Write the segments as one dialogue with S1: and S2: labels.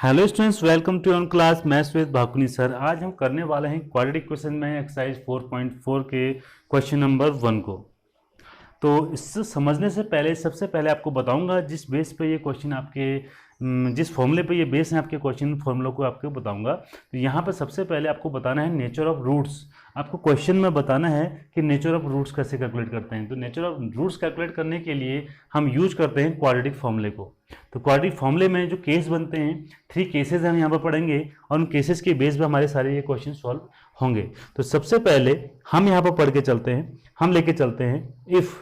S1: Hello students, welcome to on class maths with Bhakuni sir. आज हम करने वाले हैं क्वाड्रेटिक इक्वेशन में एक्सरसाइज 4.4 के क्वेश्चन नंबर 1 को। तो इससे समझने से पहले सबसे पहले आपको बताऊंगा जिस बेस पे ये क्वेश्चन आपके जिस फॉर्मूले पे ये बेस है आपके क्वेश्चन फॉर्मूलों को आपको बताऊंगा। तो यहाँ पर सबसे पहले आपको बताना है नेचर ऑफ रूट्स। आपको क्वेश्चन में बताना है कि नेचर ऑफ रूट्स कैसे कैलकुलेट करते हैं। तो नेचर ऑफ रूट्स कैलकुलेट करने के लिए हम यूज करते हैं क्वाड्रेटिक फॉर्मूले को। तो क्वाड्रेटिक फॉर्मूले में जो केस बनते हैं 3 केसेस हम यहाँ पर पढ़ेंगे और उन केसेस के बेस पे हमारे सारे ये क्वेश्चन सॉल्व होंगे। तो सबसे पहले हम यहाँ पर पढ़ के चलते हैं, हम लेके चलते हैं if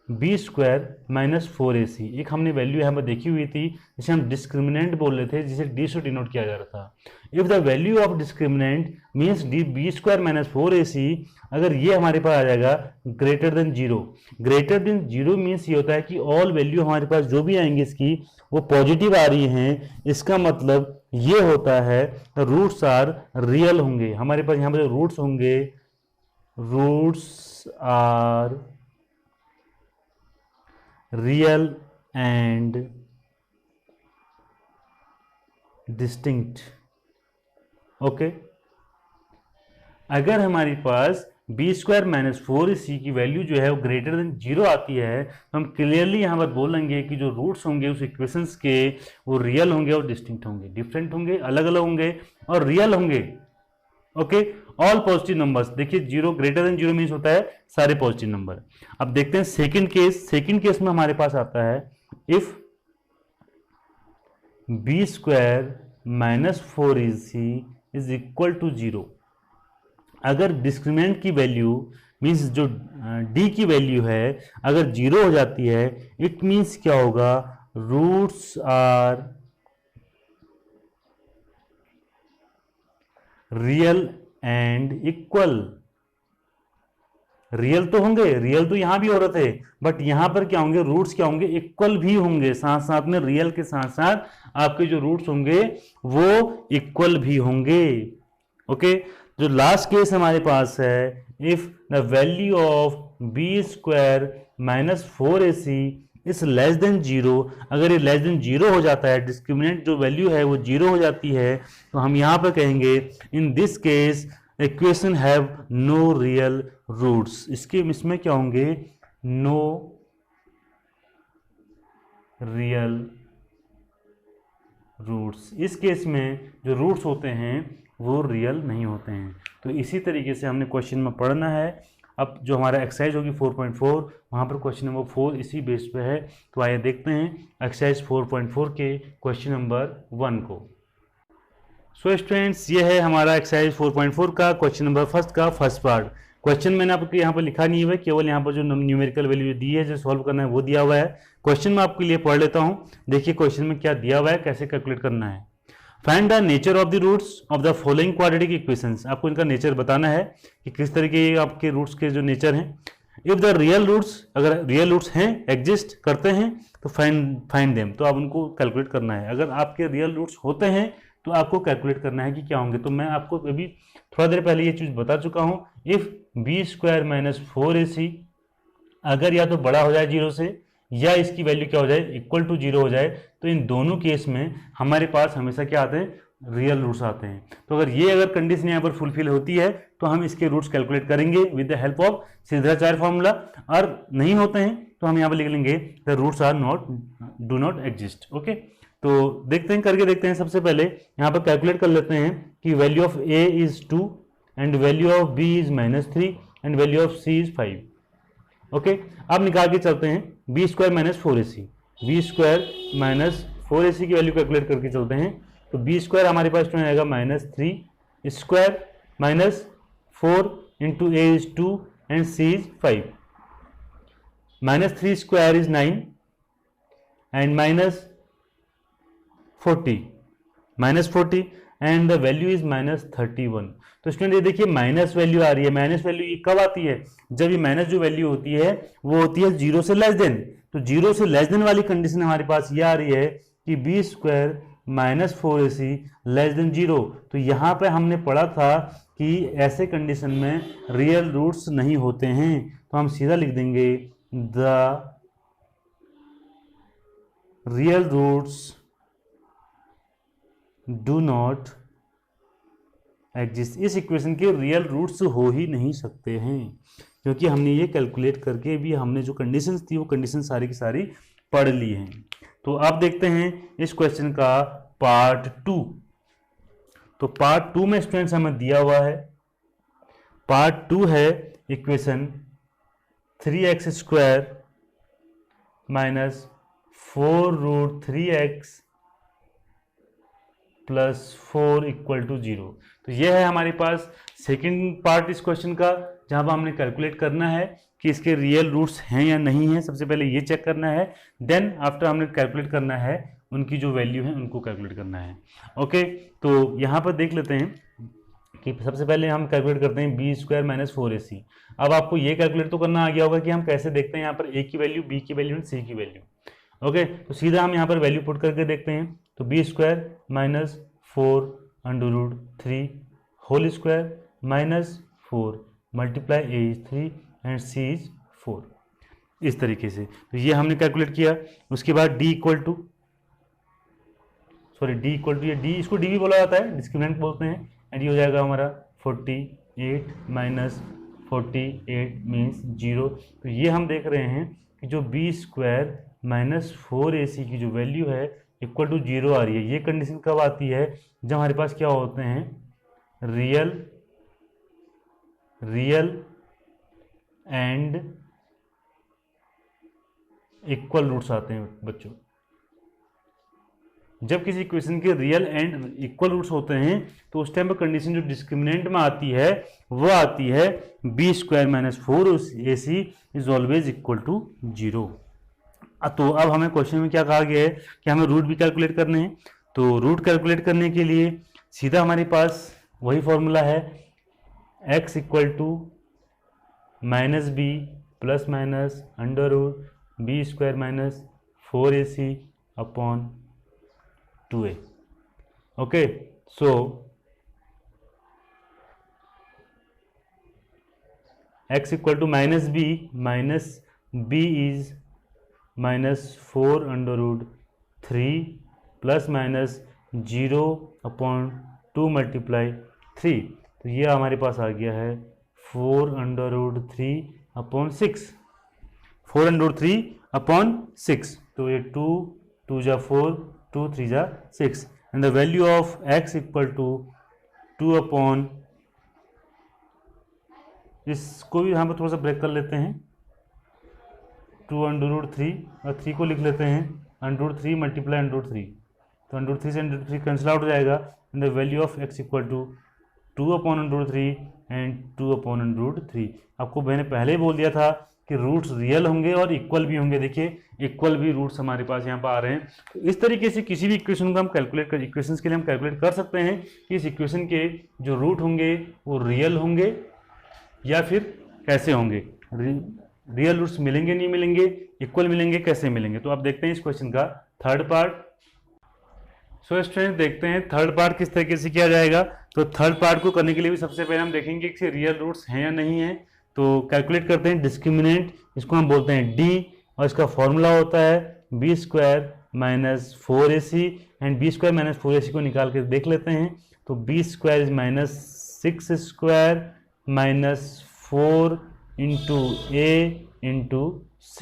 S1: B square minus 4ac। एक हमने वैल्यू यहाँ पर देखी हुई थी जिसे हम डिस्क्रिमिनेंट बोल रहे थे, जिसे डी से डिनोट किया जा रहा था। If the value of discriminant means D B square minus 4ac, अगर ये हमारे पास आ जाएगा greater than zero. Greater than zero means ये होता है कि ऑल वैल्यू हमारे पास जो भी आएंगी इसकी वो पॉजिटिव आ रही हैं। इसका मतलब ये होता है रूट्स आर रियल होंगे। हमारे पास यहाँ पर जो रूट्स होंगे, roots are real and distinct. Okay, अगर हमारे पास बी स्क्वायर माइनस 4ac की वैल्यू जो है वो ग्रेटर देन जीरो आती है तो हम क्लियरली यहाँ पर बोलेंगे कि जो रूट्स होंगे उस इक्वेशंस के वो रियल होंगे और डिस्टिंक्ट होंगे, डिफरेंट होंगे, अलग अलग होंगे और रियल होंगे। Okay, all positive numbers. देखिए zero greater than zero means होता है सारे पॉजिटिव नंबर। अब देखते हैं सेकंड केस। सेकंड केस में हमारे पास आता है if B square minus 4ac is equal to zero. अगर डिस्क्रिमिनेंट की वैल्यू मीन्स जो डी की वैल्यू है अगर जीरो हो जाती है, इट मीन्स क्या होगा, roots are real and equal. Real तो होंगे, रियल तो यहां भी हो रहे थे, बट यहां पर क्या होंगे, रूट्स क्या होंगे, इक्वल भी होंगे। साथ साथ में रियल के साथ साथ आपके जो रूट्स होंगे वो इक्वल भी होंगे। ओके, जो लास्ट केस हमारे पास है if the value of B square minus 4ac is less than zero. अगर ये लेस देन जीरो हो जाता है, डिस्क्रिमिनेंट जो वैल्यू है वो जीरो हो जाती है, तो हम यहां पर कहेंगे in this case equation have no real roots. इसमें क्या होंगे, नो रियल रूट्स। इस केस में जो रूट्स होते हैं वो रियल नहीं होते हैं। तो इसी तरीके से हमने क्वेश्चन में पढ़ना है। अब जो हमारा एक्सरसाइज होगी 4.4 वहाँ पर क्वेश्चन नंबर 4 इसी बेस पे है। तो आइए देखते हैं एक्सरसाइज 4.4 के क्वेश्चन नंबर 1 को। सो स्टूडेंट्स, ये है हमारा एक्सरसाइज 4.4 का क्वेश्चन नंबर फर्स्ट का फर्स्ट पार्ट। क्वेश्चन मैंने आपको यहाँ पर लिखा नहीं हुआ है, केवल यहाँ पर जो न्यूमेरिकल वैल्यू दी है जो सॉल्व करना है वो दिया हुआ है। क्वेश्चन में आपके लिए पढ़ लेता हूँ। देखिए क्वेश्चन में क्या दिया हुआ है, कैसे कैलकुलेट करना है। Find the nature of the roots of the following quadratic equations. आपको इनका नेचर बताना है कि किस तरीके आपके रूट्स के जो नेचर हैं। इफ द रियल रूट्स, अगर रियल रूट्स हैं, एग्जिस्ट करते हैं तो फाइंड देम, तो आप उनको कैलकुलेट करना है। अगर आपके रियल रूट्स होते हैं तो आपको कैलकुलेट करना है कि क्या होंगे। तो मैं आपको अभी थोड़ा देर पहले ये चीज बता चुका हूं। If B square minus 4ac अगर या तो बड़ा हो जाए जीरो से या इसकी वैल्यू क्या हो जाए, इक्वल टू जीरो हो जाए, तो इन दोनों केस में हमारे पास हमेशा क्या आते हैं, रियल रूट्स आते हैं। तो अगर कंडीशन यहाँ पर फुलफिल होती है तो हम इसके रूट्स कैलकुलेट करेंगे with the help of Shridharacharya formula. और नहीं होते हैं तो हम यहाँ पर लिख लेंगे the roots are do not exist. Okay, तो देखते हैं, करके देखते हैं। सबसे पहले यहाँ पर कैलकुलेट कर लेते हैं कि value of a is 2 and value of b is -3 and value of c is 5। Okay, अब निकाल के चलते हैं B square minus 4ac। B square minus 4ac की वैल्यू कैलकुलेट करके चलते हैं। तो बी स्क्वायर हमारे पास में आएगा -3 square minus 4 into A is 2 and c is 5। -3 square is 9 and -40 and the value is -31। तो स्टूडेंट ये देखिए माइनस वैल्यू आ रही है। माइनस वैल्यू ये कब आती है, जब ये माइनस जो वैल्यू होती है वो होती है जीरो से लेस देन। तो जीरो से लेस देन वाली कंडीशन हमारे पास ये आ रही है कि B square minus 4ac less than zero. तो यहाँ पे हमने पढ़ा था कि ऐसे कंडीशन में रियल रूट्स नहीं होते हैं, तो हम सीधा लिख देंगे the real roots do not exist. इस इक्वेशन के रियल रूट्स हो ही नहीं सकते हैं, क्योंकि हमने ये कैलकुलेट करके भी हमने जो कंडीशंस थी वो कंडीशन सारी की सारी पढ़ ली हैं। तो अब देखते हैं इस क्वेश्चन का पार्ट 2। तो पार्ट 2 में स्टूडेंट्स हमें दिया हुआ है, पार्ट 2 है equation 3x² minus 4√3x plus 4 equal to 0। तो यह है हमारे पास सेकंड पार्ट इस क्वेश्चन का, जहां पर हमने कैलकुलेट करना है कि इसके रियल रूट्स हैं या नहीं हैं। सबसे पहले ये चेक करना है, देन आफ्टर हमने कैलकुलेट करना है उनकी जो वैल्यू है उनको कैलकुलेट करना है। ओके, तो यहाँ पर देख लेते हैं कि सबसे पहले हम कैलकुलेट करते हैं b² माइनस 4ac। अब आपको ये कैलकुलेट तो करना आ गया होगा कि हम कैसे देखते हैं यहाँ पर a की वैल्यू, b की वैल्यू एंड c की वैल्यू। ओके, तो सीधा हम यहाँ पर वैल्यू पुट करके देखते हैं। तो b² minus 4√3 whole square minus 4 multiply a is 3 and c is 4, इस तरीके से। तो ये हमने कैलकुलेट किया। उसके बाद d इक्वल टू ये d, इसको d भी बोला जाता है, डिस्क्रिमिनेंट बोलते हैं, एंड ये हो जाएगा हमारा 48 माइनस 48 मीन्स 0। तो ये हम देख रहे हैं कि जो b² माइनस 4ac की जो वैल्यू है इक्वल टू 0 आ रही है। ये कंडीशन कब आती है, जब हमारे पास क्या होते हैं रियल एंड इक्वल रूट्स आते हैं बच्चों। जब किसी इक्वेशन के रियल एंड इक्वल रूट्स होते हैं तो उस टाइम पर कंडीशन जो डिस्क्रिमिनेंट में आती है वो आती है b² minus 4ac is always equal to 0। तो अब हमें क्वेश्चन में क्या कहा गया है कि हमें रूट भी कैलकुलेट करने हैं। तो रूट कैलकुलेट करने के लिए सीधा हमारे पास वही फॉर्मूला है, x equal to minus b plus minus √b² minus 4ac upon 2a। Okay, so x equal to minus b is minus 4√3 plus minus 0 upon 2 multiply 3। तो ये हमारे पास आ गया है 4√3 अपॉन 6, 4√3 अपॉन 6। तो ये 2 2 जा 4, 2 3 जा 6, and the value of x equal to 2 upon, इसको भी यहाँ पर थोड़ा सा ब्रेक कर लेते हैं, 2√3 और 3 को लिख लेते हैं √3 मल्टीप्लाई √3। तो √3 से √3 कैंसिल आउट हो जाएगा, and the value of x equal to 2 upon √3 and 2 upon √3। आपको मैंने पहले ही बोल दिया था कि रूट्स रियल होंगे और इक्वल भी होंगे। देखिए इक्वल भी रूट्स हमारे पास यहाँ पर आ रहे हैं। तो इस तरीके से किसी भी इक्वेशन को हम कैलकुलेट कर, इक्वेशंस के लिए हम कैलकुलेट कर सकते हैं कि इस इक्वेशन के जो रूट होंगे वो रियल होंगे या फिर कैसे होंगे, रियल रूट्स मिलेंगे नहीं मिलेंगे, इक्वल मिलेंगे, कैसे मिलेंगे। तो आप देखते हैं इस क्वेश्चन का थर्ड पार्ट। सो स्टूडेंट देखते हैं थर्ड पार्ट किस तरीके से किया जाएगा। तो थर्ड पार्ट को करने के लिए भी सबसे पहले हम देखेंगे कि रियल रूट्स हैं या नहीं है। तो कैलकुलेट करते हैं डिस्क्रिमिनेंट, इसको हम बोलते हैं d, और इसका फॉर्मूला होता है b² minus 4ac, and b² minus 4ac को निकाल के देख लेते हैं। तो b² is minus 6² minus 4 into a into c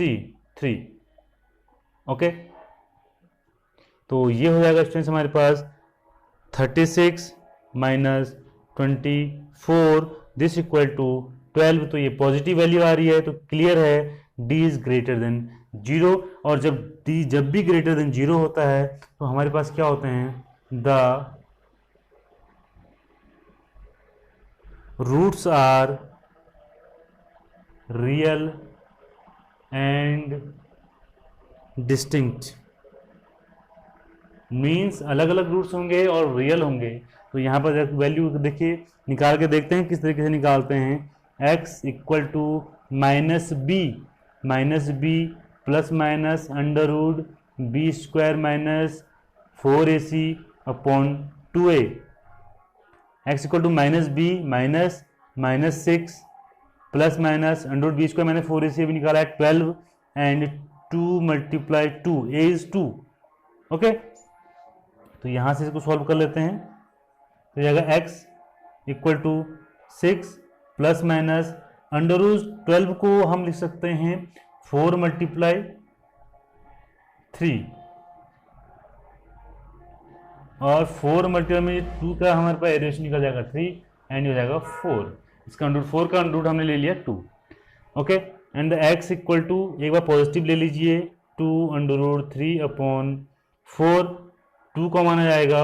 S1: 3। Okay, तो ये हो जाएगा स्टूडेंट्स हमारे पास 36 माइनस 24 दिस इक्वल टू 12। तो ये पॉजिटिव वैल्यू आ रही है, तो क्लियर है d इज ग्रेटर देन 0। और जब भी ग्रेटर देन 0 होता है तो हमारे पास क्या होते हैं, the roots are real and distinct, means अलग अलग रूट्स होंगे और रियल होंगे। तो यहाँ पर वैल्यू देखिए निकाल के देखते हैं किस तरीके से निकालते हैं। x equal to minus B plus minus √b² minus 4ac upon 2a। x equal to minus b minus 6 plus minus √b² मैंने 4ac भी निकाला है 12, and 2 multiply 2, a is 2। Okay, तो यहाँ से इसको सॉल्व कर लेते हैं। तो जाएगा x equal to 6 plus minus under root 12 को हम लिख सकते हैं 4 मल्टीप्लाई 3 और 4 मल्टीप्लाई में 2 का हमारे पास एडिशन निकल जाएगा 3 एंड हो जाएगा 4। इसका अंडर रूट 4 का अंडर रूट हमने ले लिया 2। Okay and the x equal to एक बार पॉजिटिव ले लीजिए 2 अंडर रूट 3 अपॉन 4, 2 को माना जाएगा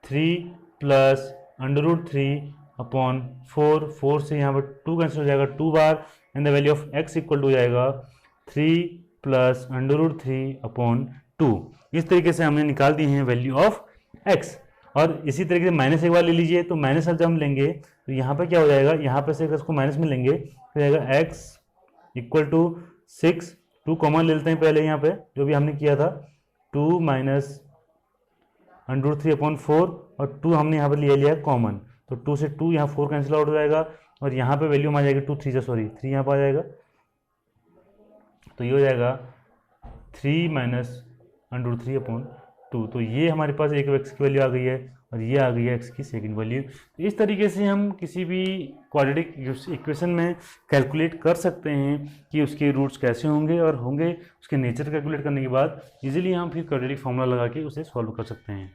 S1: 3 प्लस अंडर रूट 3 अपॉन 4, 4 से यहाँ पर 2 कैंसिल हो जाएगा 2 बार and the value of x equal to हो जाएगा 3 प्लस अंडर रूट 3 अपॉन 2। इस तरीके से हमने निकाल दी है वैल्यू ऑफ x। और इसी तरीके से माइनस एक बार ले लीजिए, तो माइनस जब हम लेंगे तो यहाँ पे क्या हो जाएगा, यहाँ पे से इसको माइनस में लेंगे तो जाएगा x इक्वल टू 6, 2 कॉमन ले लेते हैं पहले यहाँ पे जो भी हमने किया था, 2 माइनस अंडर रूट 3 अपॉन 4 और 2 हमने यहाँ पर ले लिया कॉमन, तो 2 से 2 यहाँ 4 कैंसिल आउट हो जाएगा और यहाँ पे वैल्यू में आ जाएगी 2 3 सॉरी 3 यहाँ पर आ जाएगा, तो ये हो जाएगा 3 माइनस अंडर रूट 3 अपॉन 2। तो ये हमारे पास एक x की वैल्यू आ गई है और ये आ गई है x की सेकंड वैल्यू। तो इस तरीके से हम किसी भी क्वाड्रेटिक इक्वेशन में कैलकुलेट कर सकते हैं कि उसके रूट्स कैसे होंगे और होंगे उसके नेचर कैलकुलेट करने के बाद इजीली हम फिर क्वाड्रेटिक फॉर्मूला लगा के उसे सॉल्व कर सकते हैं।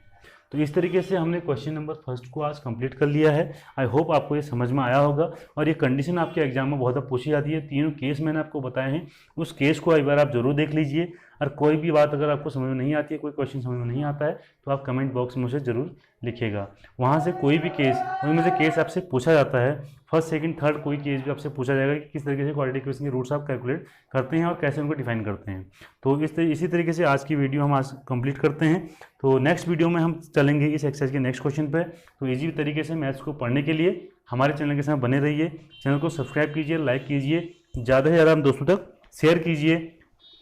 S1: तो इस तरीके से हमने क्वेश्चन नंबर फर्स्ट को आज कंप्लीट कर लिया है। आई होप आपको ये समझ में आया होगा और ये कंडीशन आपके एग्जाम में बहुत अब पूछी जाती है। तीनों केस मैंने आपको बताए हैं, उस केस को एक बार आप जरूर देख लीजिए और कोई भी बात अगर आपको समझ में नहीं आती है, कोई क्वेश्चन समझ में नहीं आता है तो आप कमेंट बॉक्स में मुझे ज़रूर लिखिएगा। वहाँ से कोई भी केस उनमें से केस आपसे पूछा जाता है, फर्स्ट सेकंड थर्ड कोई केस भी आपसे पूछा जाएगा कि किस तरीके से क्वाड्रेटिक इक्वेशन के रूट्स आप कैलकुलेट करते हैं और कैसे उनको डिफाइन करते हैं। तो इसी तरीके से आज की वीडियो हम आज कंप्लीट करते हैं। तो नेक्स्ट वीडियो में हम चलेंगे इस एक्सरसाइज के नेक्स्ट क्वेश्चन पे। तो इजी तरीके से मैथ्स को पढ़ने के लिए हमारे चैनल के साथ बने रहिए। चैनल को सब्सक्राइब कीजिए, लाइक कीजिए, ज़्यादा से ज़्यादा हम दोस्तों तक शेयर कीजिए।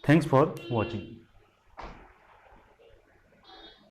S1: Thanks for watching.